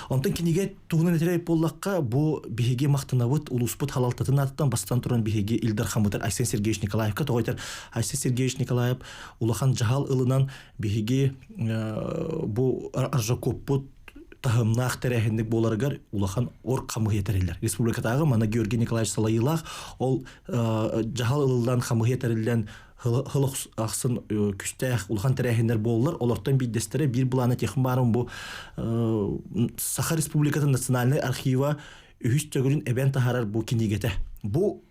[SPEAKER 8] Онтон киниге тугунан этереп боллакка бу биһиге мактанабыт улуспут халалтатын аттан бастан туран биһиге Илдар Хамыдар Арсен Сергеевич Николаевка тогойтар Арсен Сергеевич Николаев улахан жахал ылынан биһиге бу Аржакоппут тахымнах терехендик боларыгар улахан ор камы етерилер. Республикатагы мана Георгий Николаевич Салаилах ол жахал ылынан камы етерилен хылық ақсын күстәқ улахан терехендер болылар. Олардан биддестері бир буланы техн барын бу Саха Республикатын национальный архива үхіс төгірін әбен тахарар бу кинигете. Бу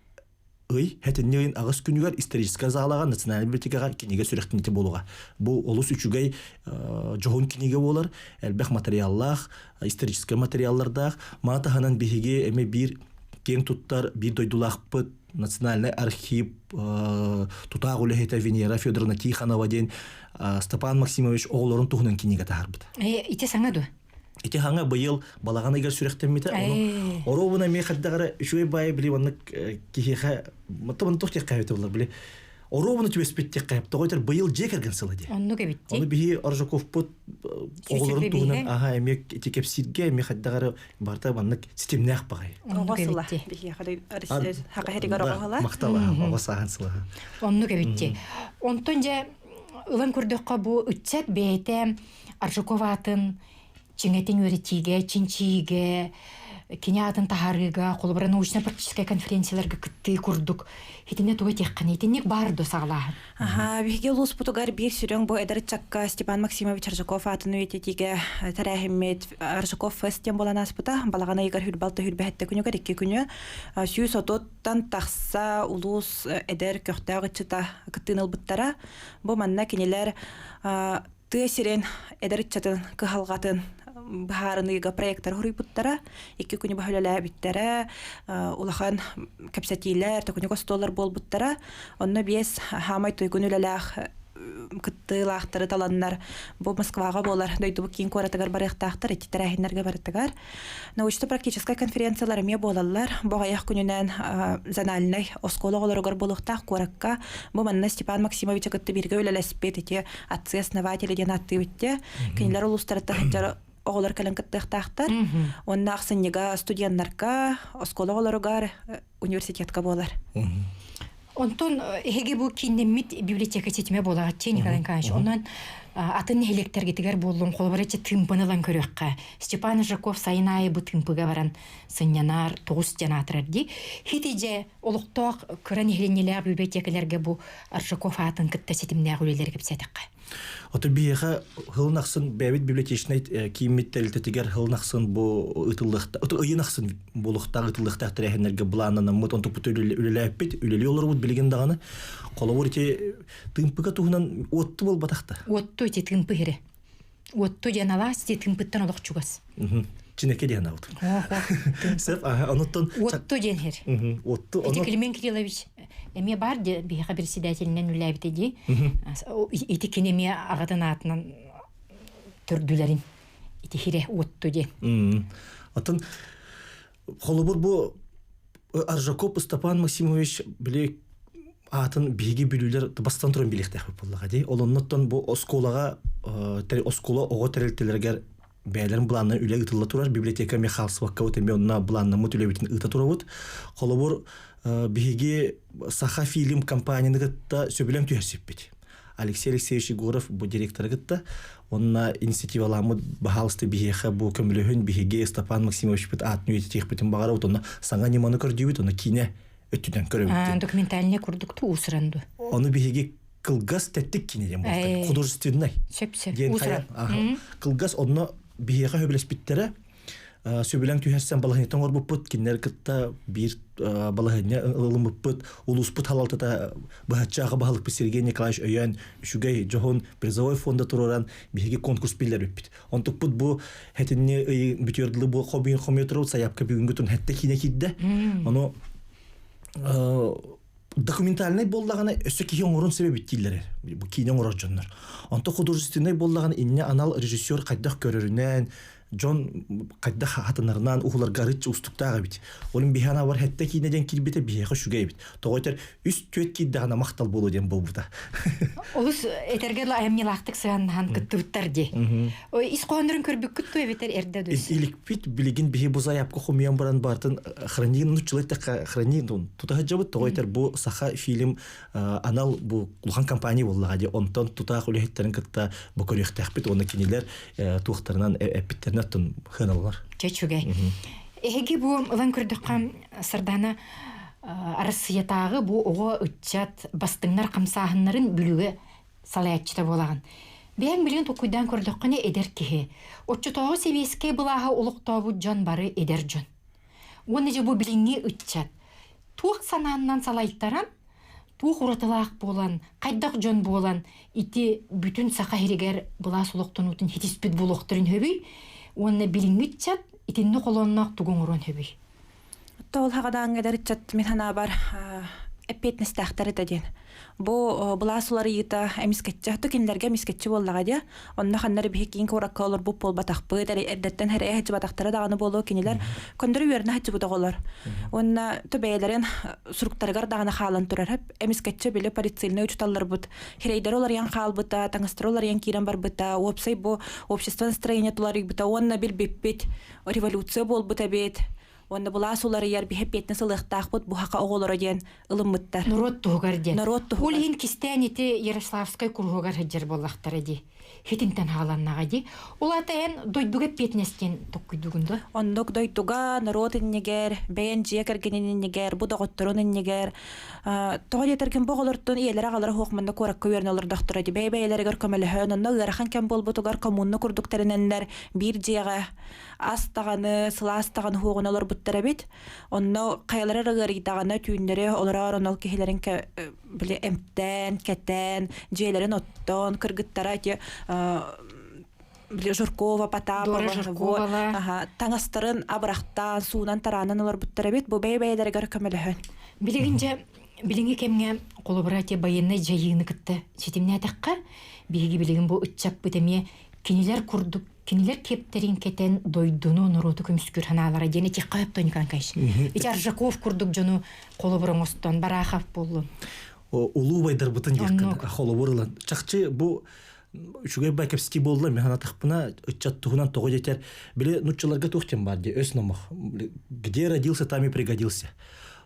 [SPEAKER 8] хәтеннен агыс күнүгөр исторический залаган националь библиотекага киниге сүрөктөнүтө болуга. Бу олус үчүгөй жогон киниге болар, элбек материаллар, исторический материалларда матаханан биһиге эме бир кең туттар, бир дойдулакпыт национальный архив тутагулы хета Венера Федоровна Тихонова ден Степан Максимович оголорун тугунан киниге тахарбыт.
[SPEAKER 1] Ите саңаду.
[SPEAKER 8] Ити ханга быйыл балаган эгер сүрөктөнмүтө, оробуна ме хаддагара үчөй бай били ванны кихеха матаман тохтек кайты булар били. Оробуна түбеспеттек кайып тогойтер быйыл жекерген сылады.
[SPEAKER 1] Онну кебитти.
[SPEAKER 8] Оны бихи Аржаков пут оголорун тугунан эмек этикепсидге ме хаддагара барта ванны системнак багай.
[SPEAKER 1] Онну кебитти.
[SPEAKER 7] Бихи хады хакахеригар огала.
[SPEAKER 8] Мактала, огосаган сылага.
[SPEAKER 1] Онну кебитти. Онтон же ылан көрдөккө бу үтсет бейте Аржаков атын Чингетин юритиге, чинчиге, кинятын тахарыга, колбара научно-практическая конференцияларга кытты курдук. Хитине туга теккани, хитинек барды саглахан.
[SPEAKER 7] Биге лус путугар бир сүрөң бу эдерчакка Степан Максимович Аржаков атын үететиге тарахиммет Аржаков фестен боланас бута, балагана игар хүрбалты хүрбәһәттә күнүгөр 2 күнү. Сүйүс ототтан тахса улус эдер көктагычыта кыттыныл буттара. Бу манна кинелер тесерен эдерчатын кыхалгатын бахарыныга проекттар хурыйбуттара, 2 күнү бахөлөлө биттера, улахан капсатилер, токунуга столлар болбуттара, онна биес хамай тойгунулалах кыттылахтары таланнар бу Москвага болар, дойду кийин коратыгар барыктактар, эти тарахиннерге барыктыгар. Научно-практическая конференциялар ме болалар, багаяк күнүнөн зональный оскологолоргор болуктак коракка, бу манна Степан Максимович кытты бирге өлелеспет, эти отцы основатели ден атты битте, кинилер улустарта хаджар оголор калан кыттыктактар, онна аксыннега студенттарга, оскологолоргар университетка болар.
[SPEAKER 1] Онтон эге бу кинемит библиотека сетиме болагатчы Николай Николаевич. Онан атын электер гитигер болдун колбарачы тымпынылан көрөккө. Степан Жаков сайынай бу тымпыга баран сынянар 9 жанатырды. Хитиже олуктоок көрөн эленелер библиотекалерге бу Аржаков атын кытта сетимне гүлелер кепсетеккө.
[SPEAKER 8] Ото биеха хылнахсын бәбит библиотечный кийиммиттелтетигер хылнахсын бу ытыллыкта ото ыйынахсын булукта ытыллыкта терехнерге буланынан мут онтук бут үлеләппит үлели олор бут билген даганы колобор ите тымпыга туһунан отту бол батакта.
[SPEAKER 1] Отту ите тымпы хире. Отту жаналас ите тымпыттан олох чугас.
[SPEAKER 8] Чинеке дияна вот. Сеп ануттан
[SPEAKER 1] Отту денхер.
[SPEAKER 8] отту
[SPEAKER 1] Эти Климент Кириллович эме бар де биха председателинен үләбите ди. Ити кинеме агатын атынан төрдүләрин. Ити хире отту де.
[SPEAKER 8] Атын холобур бу Аржаков Степан Максимович биле атын биги билүлөр бастан туран билектер боллага ди. Олоннотон бу осколага оскола ого терелтелерге бәйләрен буланны үле ытылла турар библиотека Михалсовка өтеме онна буланны мутулебитин ыта турабыт. Холобур биги Саха фильм компанияны гытта сөбелем түйәсеппит. Алексей Алексеевич Егоров бу директор гытта онна инициативаламы бахалсты бихеха бу көмөлөһүн биги Степан Максимович бит атын үйтек битин багара онна саңа неманы көрдүбүт онна кине өттүдөн көрөбүт.
[SPEAKER 1] Документальный курдукту усранду.
[SPEAKER 8] Оны биги кылгас теттик кинеден болду. Художественный.
[SPEAKER 1] Сөпсө. Усран.
[SPEAKER 8] Кылгас онна биеха хөбелес биттере сөбеләң түһәссән балаһынтан орбуппут киннер кытта бир балаһыня ылымыппут улуспут халалтата бахачага баһалык Сергей Николаевич Өйән шугай жохон призовой фонда тураран биге конкурс билер үппит. Онтуппут бу хәтинне бүтөрдүлү бу хобби хомметру саяпка бүгүнгү тун хәтте кине кидде. Аны документальный боллагана өсө киен орун себеби биттилер. Бу кине орор жоннор. Онто художественный боллаган инне анал режиссер кайдах көрөрүнөн Джон кайда хатынарынан ухулар гарыч устуктага бит. Олин бихана бар хәтта кинеден килбите бихега шугай бит. Тогойтер үст төт киддагана мактал болу ден болбута.
[SPEAKER 1] Олус этергер ла эмне лактык сыган хан кыттыптар ди. Ой искондырын көрбүк күттү бетер эрде дөс.
[SPEAKER 8] Илик бит билигин бихи бузаяп кохумян баран бартын хранин нучлайта хранин тута жабыт тогойтер бу саха фильм анал бу кулхан компания боллага ди. Онтон тута хулехтерин кытта бу көрөхтәк бит оны кинелер тухтарынан эпиттерне тон хыналар.
[SPEAKER 1] Чечугай. Эги бу улан көрдөккан сырдана арысыятагы бу ого үтчат бастыңнар камсаһыннарын бүлүгө салаячта болаган. Бен билген токуйдан көрдөккане эдер кихи. Отчутоо себеске булага улуктоо жон бары эдер жон. Оны же бу билинги үтчат. Тух санааннан салайттаран тух уратылаак болан, кайдак жон болан ити бүтүн сака хиригер була сулуктунутун хитиспит булуктурун хөбүй. Оны билингитчат итинне колоннак тугуңурун хөбүй.
[SPEAKER 7] Тол хагадан гедерчат механа бар эпетнес тахтары деден. Бу буласулары йыта эмискетче төкинлерге мискетче боллага дия. Онна ханнары бихикин кораккалар бу пол батакпы дәри эрдәттән һәр әһҗ батактары даганы болу кинилер. Көндөрү верне һәҗ бутаголар. Онна төбәйләрен суруктаргар даганы халан турар һәп эмискетче биле полицейны учталлар бут. Хирейдер олар ян хал бута, таңыстыролар ян кирен бар бута. Опсай бу общество настроение тулар бута. Онна бил биппит революция бол бута бит. Онда була сулары яр бихеп бетне сылыктак бут бу хака оголор ден ылыммыттар.
[SPEAKER 1] Народ тугар ден.
[SPEAKER 7] Народ тугар.
[SPEAKER 1] Ул хин кистәните Ярославскай кургогар хаҗыр боллактары ди. Хитинтен халаннага ди. Ул атаен дойдуга петнестен токкуйдугунда.
[SPEAKER 7] Ондок дойдуга народ иннегер, бәен жекергенен иннегер, бу даготторун иннегер. Тоголе терген боголортон иелер агалар хокманда корак көвернелер дактыры ди. Бәйләргә көмәләһән, онда гархан кем болбутугар коммунны курдуктарыннар бир жега астаганы, сыластаганы хугыналар буттара бит. Онно каялары гырыдаганы түйүннәре олар онол кехләрен биле эмтен, кетен, жейләрен оттон, кыргыттара ди биле Журкова, Потапова,
[SPEAKER 1] Журкова.
[SPEAKER 7] Таңастырын абрахтан, суунан таранан олар буттара бит. Бу бәйләргә көмәләһән.
[SPEAKER 1] Билигинче билинге кемге колобрати байынны жайыны кытты. Сетимне атакка биги билигин бу үтчап битеме кинилер курдук, кинилер кептерин кетен дойдуну нуруду көмүскүр ханалара дене тек кайыптан канкайш. Ити Аржаков курдук жону колоброн остон барахав болду.
[SPEAKER 8] Улуу байдар бутын якын холобурлан. Чакчы бу шугай бакепски болду механа тахпына үтчаттугунан того жетер. Биле нуччаларга тухтем бар ди өс номох. Где родился, там и пригодился.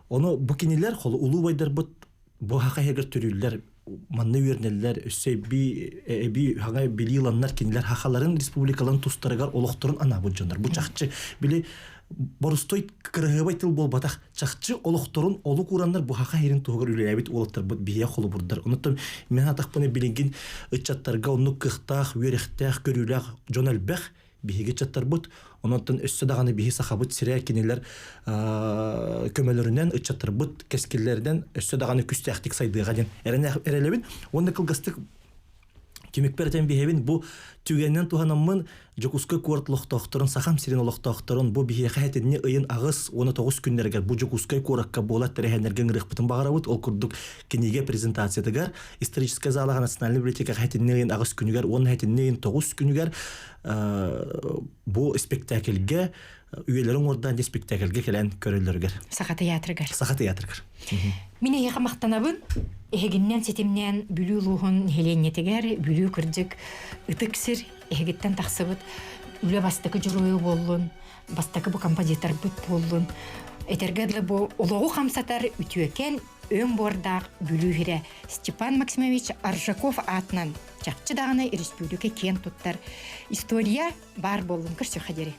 [SPEAKER 8] Оно букинилер холу улуу байдар бут бу хака хегер төрүллер манны үйернеллер өссөй би хаңа билиланнар кинилер хакаларын республикаларын тустарыгар олохторун ана бу жондар бу чакчы били борустой кырыгыбай тыл болбатах чакчы олохторун олу кураннар бу хака херин тугар үлелебит олоттар бу бие холу бурдар онуттан мен атак буны билингин ычаттарга онну кыхтах үйрехтах көрүлак жонелбех биһиге чаттарбыт, ононтон өссө даганы биһи сахабыт сире кинилер көмөлөрүнөн ычаттарбыт, кескиллерден өссө даганы күстәхтик сайдыга ден эрелебин. Онда кылгастык кимикперден биһебин бу түгеннен туханаммын жокуска куартлохтохторун сахам сирен олохтохторун бу биһи хатинне ыйын агыс 19 күннәргә бу жокускай куракка болат терехенерген рыхпытын багарабыт ол курдук киниге презентациядагар историческая зала национальный библиотека хатинне ыйын агыс күнүгәр 10 хатинне ыйын 9 күнүгәр бу спектакльгә үелерин ордан спектакльгә келен көрөлөргөр
[SPEAKER 1] Саха театрыгар.
[SPEAKER 8] Саха театрыгар.
[SPEAKER 1] Мине яка мактанабын. Эгиннен сетимнен бүлүү лугун хеленнетегер бүлүү кырдык ытыксыр эгиттен таксыбыт үле бастыкы журуу боллун бастыкы бу композитор бут боллун этергедле бу улугу хамсатар үтүөкен өң бордак бүлүү хире Степан Максимович Аржаков атынан чакчы даганы республика кен туттар история бар боллун кырсы хадери.